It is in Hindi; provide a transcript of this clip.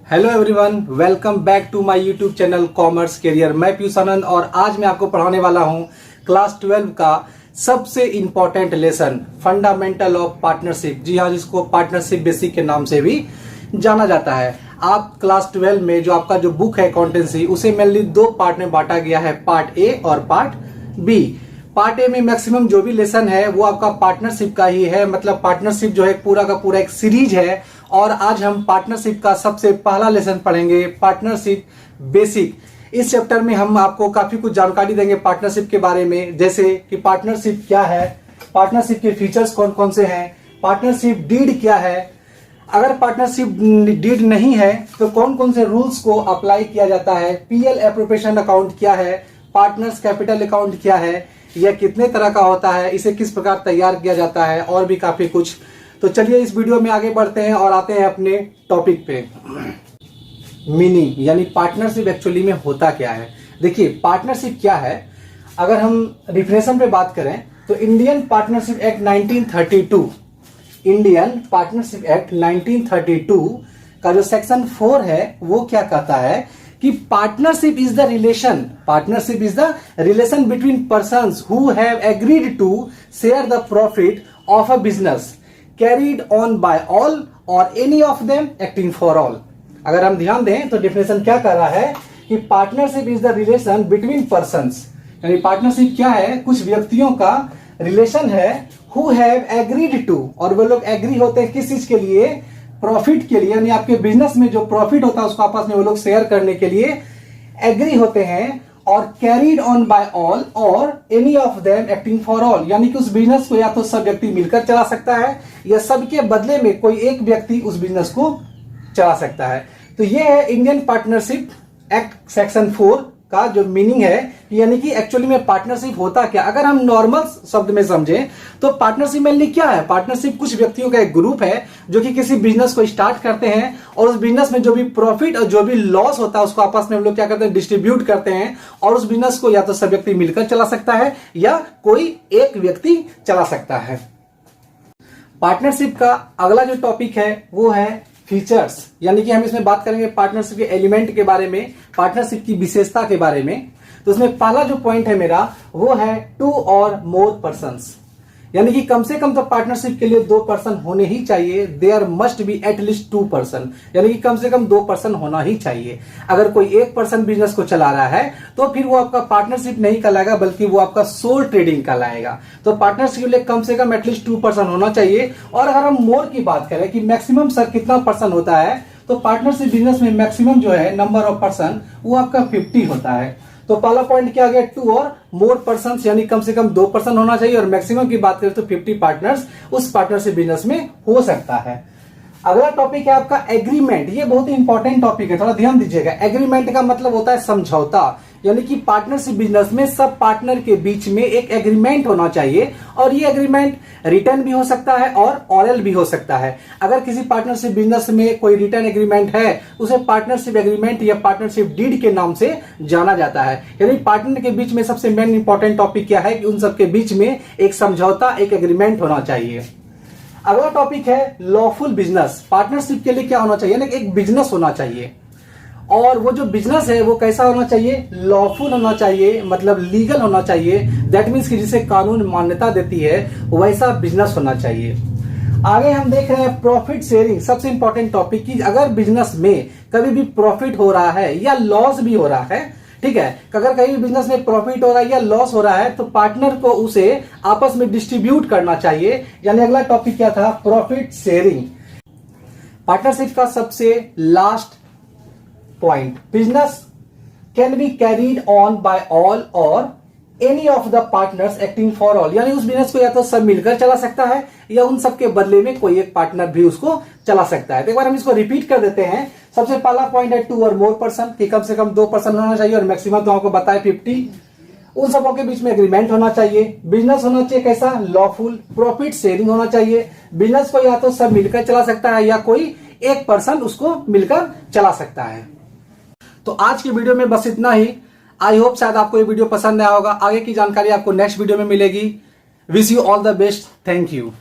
Hello everyone, welcome back to my YouTube channel commerce career. मैं पीयूष आनंद और आज मैं आपको पढ़ाने वाला हूं क्लास 12 का सबसे important lesson, fundamental of partnership. जी हाँ, जिसको पार्टनरशिप बेसिक के नाम से भी जाना जाता है। आप क्लास 12 में जो आपका जो बुक है अकाउंटेंसी, उसे मेनली दो पार्ट में बांटा गया है, पार्ट ए और पार्ट बी। पार्ट ए में मैक्सिमम जो भी लेसन है वो आपका पार्टनरशिप का ही है, मतलब पार्टनरशिप जो है पूरा का पूरा एक सीरीज है। और आज हम पार्टनरशिप का सबसे पहला लेसन पढ़ेंगे, पार्टनरशिप बेसिक। इस चैप्टर में हम आपको काफी कुछ जानकारी देंगे पार्टनरशिप के बारे में, जैसे कि पार्टनरशिप क्या है, पार्टनरशिप के फीचर्स कौन कौन से हैं, पार्टनरशिप डीड क्या है, अगर पार्टनरशिप डीड नहीं है तो कौन कौन से रूल्स को अप्लाई किया जाता है, पीएल एप्रोप्रिएशन अकाउंट क्या है, पार्टनर्स कैपिटल अकाउंट क्या है, यह कितने तरह का होता है, इसे किस प्रकार तैयार किया जाता है, और भी काफी कुछ। तो चलिए इस वीडियो में आगे बढ़ते हैं और आते हैं अपने टॉपिक पे। मीनिंग यानी पार्टनरशिप एक्चुअली में होता क्या है। देखिए पार्टनरशिप क्या है, अगर हम डिफिनेशन पे बात करें तो Indian partnership act 1932, Indian partnership act 1932 का जो सेक्शन 4 है वो क्या कहता है कि partnership is the relation, partnership is the relation between persons who have agreed to share the profit of a business carried on by all और any of them acting for all. अगर हम ध्यान दें तो डिफिनेशन क्या कर रहा है कि partnership is the relation between persons, यानी पार्टनरशिप क्या है, कुछ व्यक्तियों का रिलेशन है, हु हैव एग्रीड टू, और वो लोग एग्री होते हैं किस चीज के लिए, प्रॉफिट के लिए, यानी आपके बिजनेस में जो प्रॉफिट होता है उसको आपस में वो लोग शेयर करने के लिए एग्री होते हैं, और कैरीड ऑन बाय ऑल और any of them acting for all, यानी कि उस बिजनेस को या तो सब व्यक्ति मिलकर चला सकता है या सबके बदले में कोई एक व्यक्ति उस बिजनेस को चला सकता है। तो ये है इंडियन पार्टनरशिप एक्ट सेक्शन 4 का जो मीनिंग है, यानी कि एक्चुअली में पार्टनरशिप होता क्या। अगर हम नॉर्मल शब्द में समझें तो पार्टनरशिप मेनली क्या है, पार्टनरशिप कुछ व्यक्तियों का एक ग्रुप है जो कि किसी बिजनेस को स्टार्ट करते हैं और उस बिजनेस में जो भी प्रॉफिट और जो भी लॉस होता है उसको आपस में हम लोग क्या करते हैं, डिस्ट्रीब्यूट करते हैं, और उस बिजनेस को या तो सब व्यक्ति मिलकर चला सकता है या कोई एक व्यक्ति चला सकता है। पार्टनरशिप का अगला जो टॉपिक है वो है फीचर्स, यानी कि हम इसमें बात करेंगे पार्टनरशिप के एलिमेंट के बारे में, पार्टनरशिप की विशेषता के बारे में। तो उसमें पहला जो पॉइंट है मेरा वो है 2 और मोर पर्सन्स, यानी कि कम से कम तो पार्टनरशिप के लिए 2 पर्सन होने ही चाहिए। There must be at least 2 person, यानी कि कम से कम 2 पर्सन होना ही चाहिए। अगर कोई एक पर्सन बिजनेस को चला रहा है तो फिर वो आपका पार्टनरशिप नहीं कहलाएगा, बल्कि वो आपका सोल ट्रेडिंग कहलाएगा। तो पार्टनरशिप के लिए कम से कम एटलीस्ट 2 पर्सन होना चाहिए। और अगर हम मोर की बात करें कि मैक्सिमम सर कितना पर्सन होता है, तो पार्टनरशिप बिजनेस में मैक्सिमम जो है नंबर ऑफ पर्सन वो आपका 50 होता है। तो पहला पॉइंट क्या आ गया, 2 और मोर पर्सन्स, यानी कम से कम 2 पर्सन होना चाहिए, और मैक्सिमम की बात करें तो 50 पार्टनर्स उस पार्टनरशिप बिजनेस में हो सकता है। अगला टॉपिक है आपका एग्रीमेंट। ये बहुत ही इंपॉर्टेंट टॉपिक है, थोड़ा ध्यान दीजिएगा। एग्रीमेंट का मतलब होता है समझौता, यानी कि पार्टनरशिप बिजनेस में सब पार्टनर के बीच में एक एग्रीमेंट होना चाहिए, और ये एग्रीमेंट रिटन भी हो सकता है और ऑरल भी हो सकता है। अगर किसी पार्टनरशिप बिजनेस में कोई रिटन एग्रीमेंट है उसे पार्टनरशिप एग्रीमेंट या पार्टनरशिप डीड के नाम से जाना जाता है। यानी पार्टनर के बीच में सबसे मेन इंपॉर्टेंट टॉपिक क्या है कि उन सबके बीच में एक समझौता, एक एग्रीमेंट होना चाहिए। अगला टॉपिक है लॉफुल बिजनेस। पार्टनरशिप के लिए क्या होना चाहिए, एक बिजनेस होना चाहिए, और वो जो बिजनेस है वो कैसा होना चाहिए, लॉफुल होना चाहिए, मतलब लीगल होना चाहिए। दैट मीन्स कि जिसे कानून मान्यता देती है वैसा बिजनेस होना चाहिए। आगे हम देख रहे हैं प्रॉफिट शेयरिंग, सबसे इंपॉर्टेंट टॉपिक की अगर बिजनेस में कभी भी प्रॉफिट हो रहा है या लॉस भी हो रहा है, ठीक है, अगर कहीं भी बिजनेस में प्रॉफिट हो रहा है या लॉस हो रहा है तो पार्टनर को उसे आपस में डिस्ट्रीब्यूट करना चाहिए। यानी अगला टॉपिक क्या था, प्रॉफिट शेयरिंग। पार्टनरशिप का सबसे last point, business can be carried on by all और any of the partners acting for all, यानी उस बिजनेस को या तो सब मिलकर चला सकता है या उन सबके बदले में कोई एक पार्टनर भी उसको चला सकता है। तो एक बार हम इसको रिपीट कर देते हैं। सबसे पहला पॉइंट है 2 और मोर पर्सन, कि कम से कम 2 पर्सन होना चाहिए, और मैक्सिमम तो आपको बताए 50। उन सबों के बीच में एग्रीमेंट होना चाहिए, बिजनेस होना चाहिए कैसा, लॉफुल, प्रॉफिट शेयरिंग होना चाहिए, बिजनेस को या तो सब मिलकर चला सकता है या कोई एक पर्सन उसको मिलकर चला सकता है। तो आज की वीडियो में बस इतना ही। आई होप शायद आपको ये वीडियो पसंद आया होगा। आगे की जानकारी आपको नेक्स्ट वीडियो में मिलेगी। Wish you all the best, thank you.